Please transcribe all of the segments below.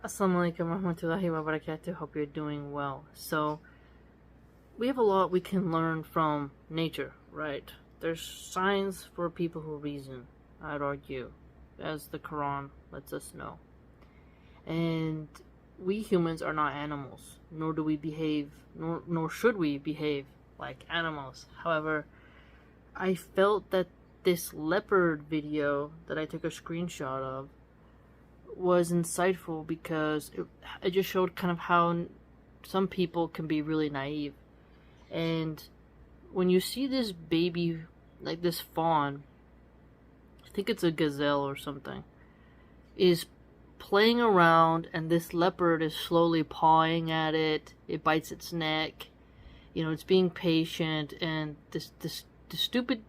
Assalamualaikum warahmatullahi wabarakatuh. Hope you're doing well. So, we have a lot we can learn from nature, right? There's signs for people who reason, I'd argue, as the Quran lets us know. And we humans are not animals, nor do we behave, nor should we behave like animals. However, I felt that this leopard video that I took a screenshot of was insightful because it just showed kind of how some people can be really naive. And when you see this baby, like this fawn, I think it's a gazelle or something, is playing around, and this leopard is slowly pawing at it. It bites its neck. You know, it's being patient, and this stupid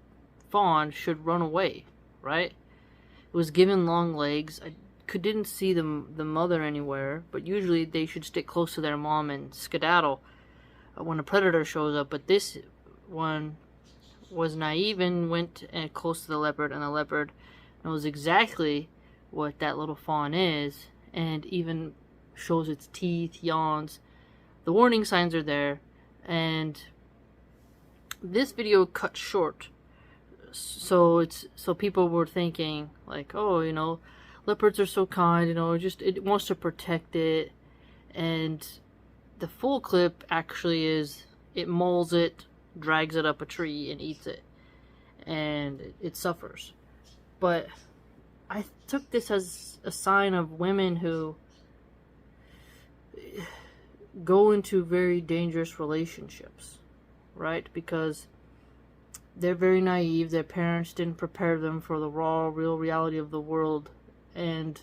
fawn should run away, right? It was given long legs. I didn't see the mother anywhere, but usually they should stick close to their mom and skedaddle when a predator shows up. But this one was naive and went close to the leopard, and the leopard knows exactly what that little fawn is, and even shows its teeth, yawns. The warning signs are there, and this video cut short. So people were thinking like, oh, you know, leopards are so kind, you know, just it wants to protect it. And the full clip actually is it mauls it, drags it up a tree, and eats it, and it suffers. But I took this as a sign of women who go into very dangerous relationships, right? Because they're very naive. Their parents didn't prepare them for the real reality of the world, and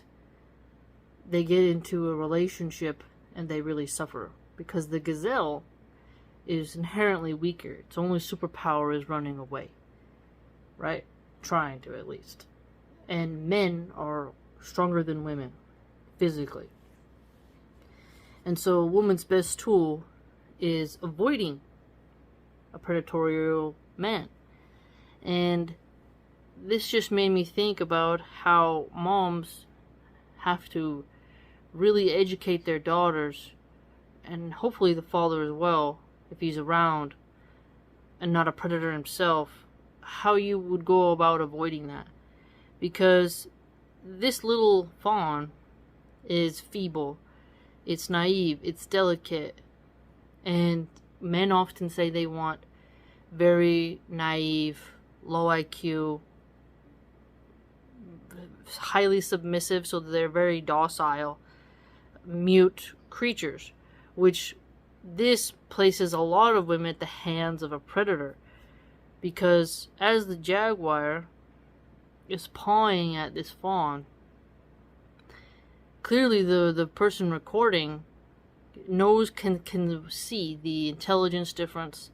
they get into a relationship and they really suffer because the gazelle is inherently weaker. Its only superpower is running away, right? Trying to, at least. And men are stronger than women physically. And so a woman's best tool is avoiding a predatory man. And this just made me think about how moms have to really educate their daughters, and hopefully the father as well, if he's around and not a predator himself, how you would go about avoiding that. Because this little fawn is feeble, it's naive, it's delicate, and men often say they want very naive, low IQ, highly submissive, so they're very docile, mute creatures, which this places a lot of women at the hands of a predator. Because as the jaguar is pawing at this fawn, clearly the person recording can see the intelligence difference,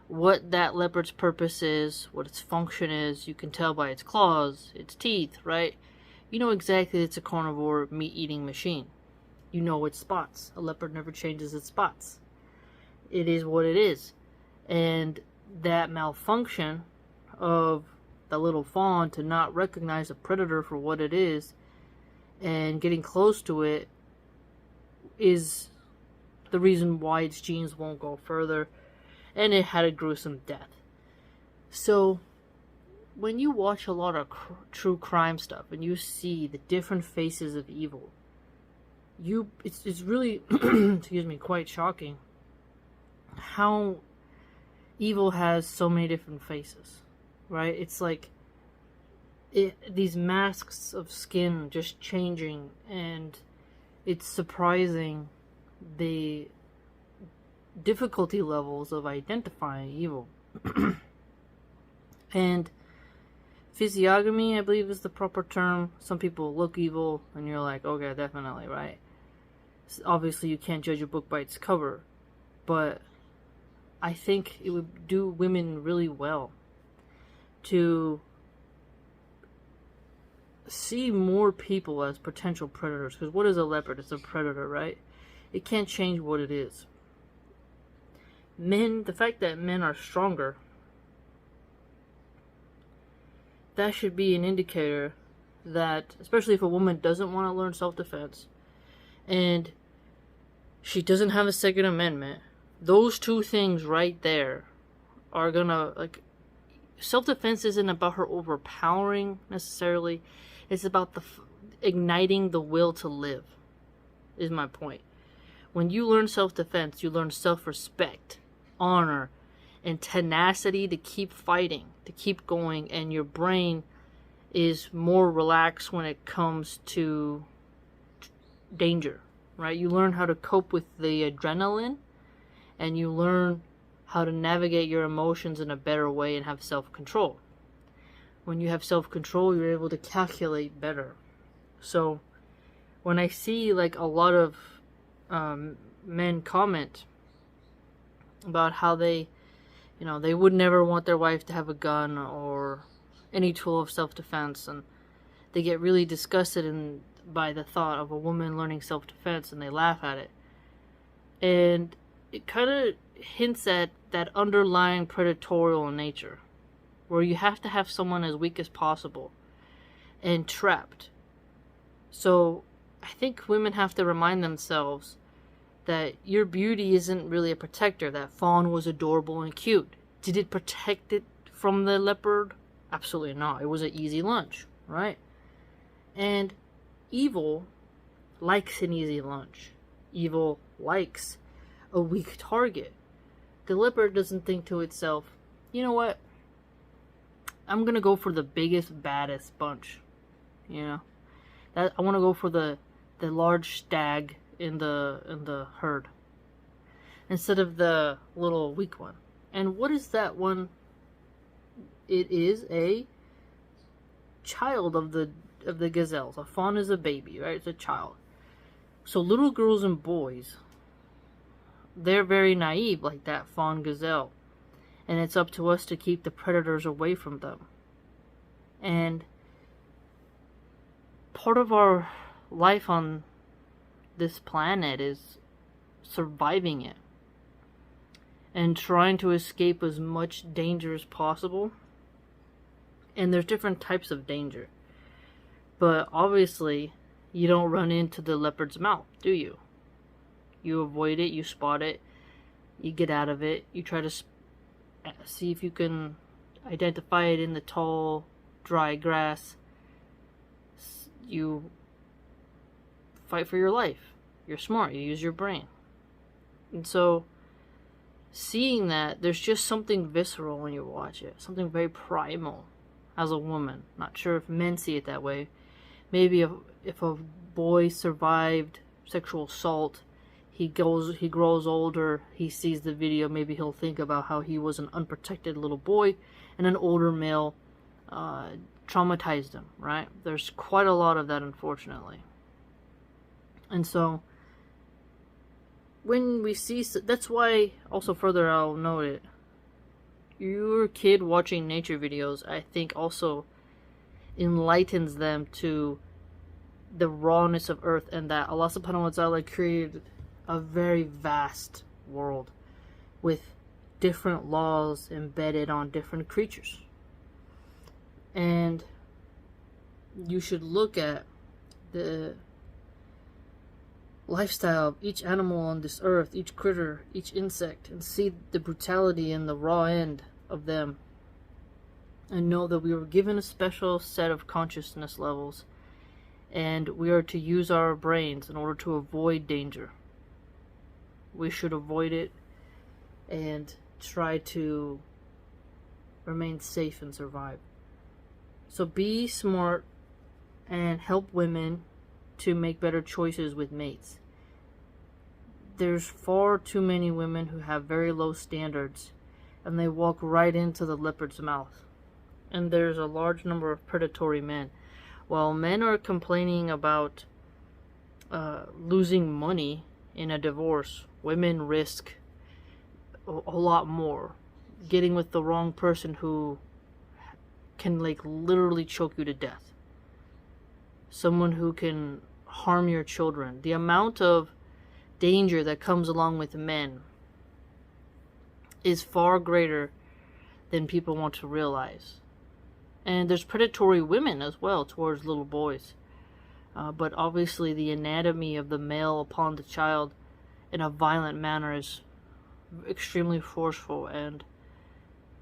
what that leopard's purpose is, what its function is. You can tell by its claws, its teeth, right? You know exactly it's a carnivore meat-eating machine. You know its spots. A leopard never changes its spots. It is what it is. And that malfunction of the little fawn to not recognize a predator for what it is and getting close to it is the reason why its genes won't go further, and it had a gruesome death. So when you watch a lot of true crime stuff and you see the different faces of evil, it's really excuse me, quite shocking how evil has so many different faces, right? It's like these masks of skin just changing, and it's surprising the difficulty levels of identifying evil. And physiognomy, I believe, is the proper term. Some people look evil and you're like, okay, definitely, right? Obviously you can't judge a book by its cover, but I think it would do women really well to see more people as potential predators. Because what is a leopard? It's a predator, right? It can't change what it is. Men, the fact that men are stronger, that should be an indicator that, especially if a woman doesn't want to learn self-defense and she doesn't have a Second Amendment, those two things right there are gonna, like, self-defense isn't about her overpowering necessarily. It's about igniting the will to live, is my point. When you learn self-defense, you learn self-respect, honor, and tenacity to keep fighting, to keep going, and your brain is more relaxed when it comes to danger, right? You learn how to cope with the adrenaline, and you learn how to navigate your emotions in a better way and have self-control. When you have self-control, you're able to calculate better. So when I see like a lot of men comment about how they would never want their wife to have a gun or any tool of self-defense, and they get really disgusted by the thought of a woman learning self-defense, and they laugh at it. And it kind of hints at that underlying predatorial nature, where you have to have someone as weak as possible and trapped. So I think women have to remind themselves that your beauty isn't really a protector. That fawn was adorable and cute. Did it protect it from the leopard? Absolutely not. It was an easy lunch, right? And evil likes an easy lunch. Evil likes a weak target. The leopard doesn't think to itself, you know what? I'm gonna go for the biggest, baddest bunch. I want to go for the large stag in the herd instead of the little weak one. And what is that one? It is a child of the gazelles. A fawn is a baby, right? It's a child. So little girls and boys, they're very naive, like that fawn gazelle. And it's up to us to keep the predators away from them. And part of our life on this planet is surviving it and trying to escape as much danger as possible. And there's different types of danger. But obviously, you don't run into the leopard's mouth, do you? You avoid it, you spot it, you get out of it, you try to see if you can identify it in the tall, dry grass. You fight for your life. You're smart, you use your brain. And so, seeing that, there's just something visceral when you watch it. Something very primal as a woman. Not sure if men see it that way. Maybe if a boy survived sexual assault, he grows older, he sees the video, maybe he'll think about how he was an unprotected little boy and an older male traumatized him, right? There's quite a lot of that, unfortunately. And so when we see, that's why also further I'll note it, your kid watching nature videos, I think, also enlightens them to the rawness of earth, and that Allah subhanahu wa ta'ala created a very vast world with different laws embedded on different creatures. And you should look at the lifestyle of each animal on this earth, each critter, each insect, and see the brutality and the raw end of them, and know that we were given a special set of consciousness levels, and we are to use our brains in order to avoid danger. We should avoid it and try to remain safe and survive. So be smart and help women to make better choices with mates. There's far too many women who have very low standards, and they walk right into the leopard's mouth. And there's a large number of predatory men. While men are complaining about losing money in a divorce, women risk a lot more. Getting with the wrong person who can literally choke you to death. Someone who can harm your children. The amount of danger that comes along with men is far greater than people want to realize. And there's predatory women as well towards little boys. But obviously the anatomy of the male upon the child in a violent manner is extremely forceful, and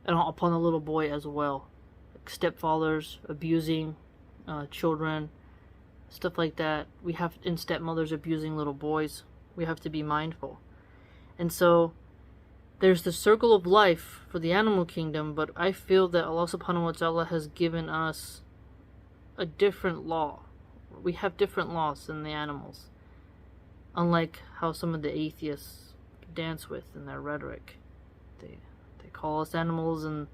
upon the little boy as well. Like stepfathers abusing children, stuff like that. And stepmothers abusing little boys. We have to be mindful. And so there's the circle of life for the animal kingdom, but I feel that Allah subhanahu wa ta'ala has given us a different law. We have different laws than the animals, unlike how some of the atheists dance with in their rhetoric. They call us animals and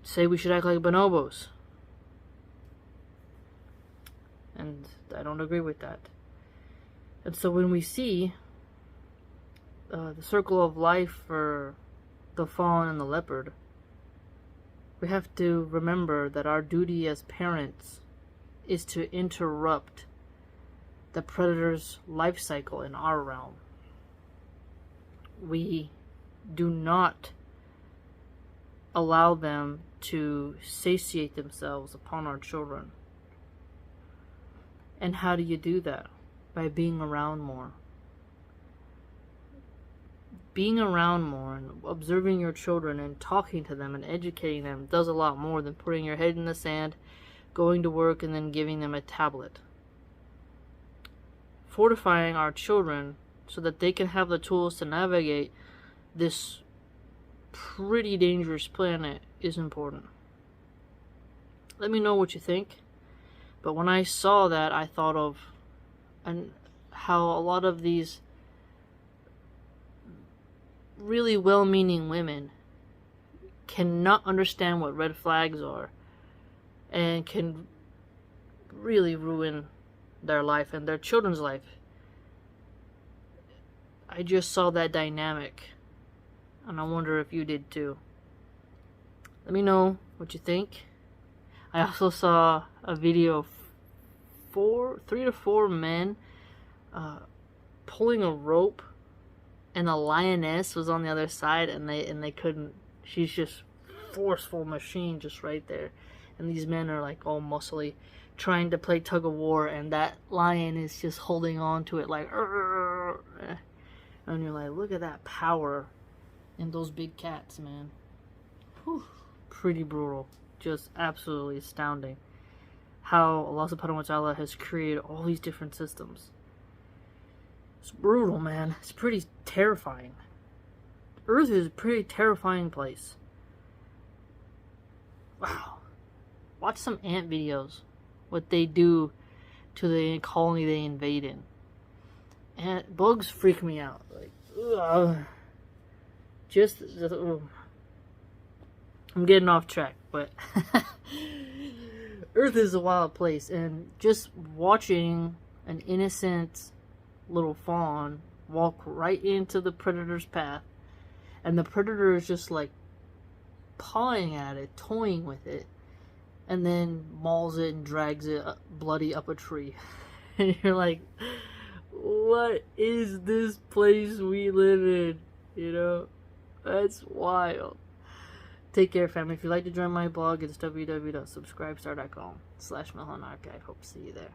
say we should act like bonobos. And I don't agree with that. And so when we see the circle of life for the fawn and the leopard, we have to remember that our duty as parents is to interrupt the predator's life cycle in our realm. We do not allow them to satiate themselves upon our children. And how do you do that? By being around more. Being around more and observing your children and talking to them and educating them does a lot more than putting your head in the sand, going to work, and then giving them a tablet. Fortifying our children so that they can have the tools to navigate this pretty dangerous planet is important. Let me know what you think. But when I saw that, I thought of how a lot of these really well-meaning women cannot understand what red flags are and can really ruin their life and their children's life. I just saw that dynamic, and I wonder if you did too. Let me know what you think. I also saw a video of 3 to 4 men pulling a rope, and a lioness was on the other side, and they couldn't. She's just forceful machine just right there, and these men are like all muscly, trying to play tug of war, and that lion is just holding on to it like, and you're like, look at that power in those big cats, man. Whew. Pretty brutal. Just absolutely astounding how Allah subhanahu wa ta'ala has created all these different systems. It's brutal, man. It's pretty terrifying. Earth is a pretty terrifying place. Wow. Watch some ant videos. What they do to the colony they invade in. And bugs freak me out. Like, ugh. I'm getting off track, but Earth is a wild place, and just watching an innocent little fawn walk right into the predator's path, and the predator is just like pawing at it, toying with it, and then mauls it and drags it bloody up a tree. And you're like, what is this place we live in? You know, that's wild. Take care, family. If you'd like to join my blog, it's www.subscribestar.com/Milahan Archive. Hope to see you there.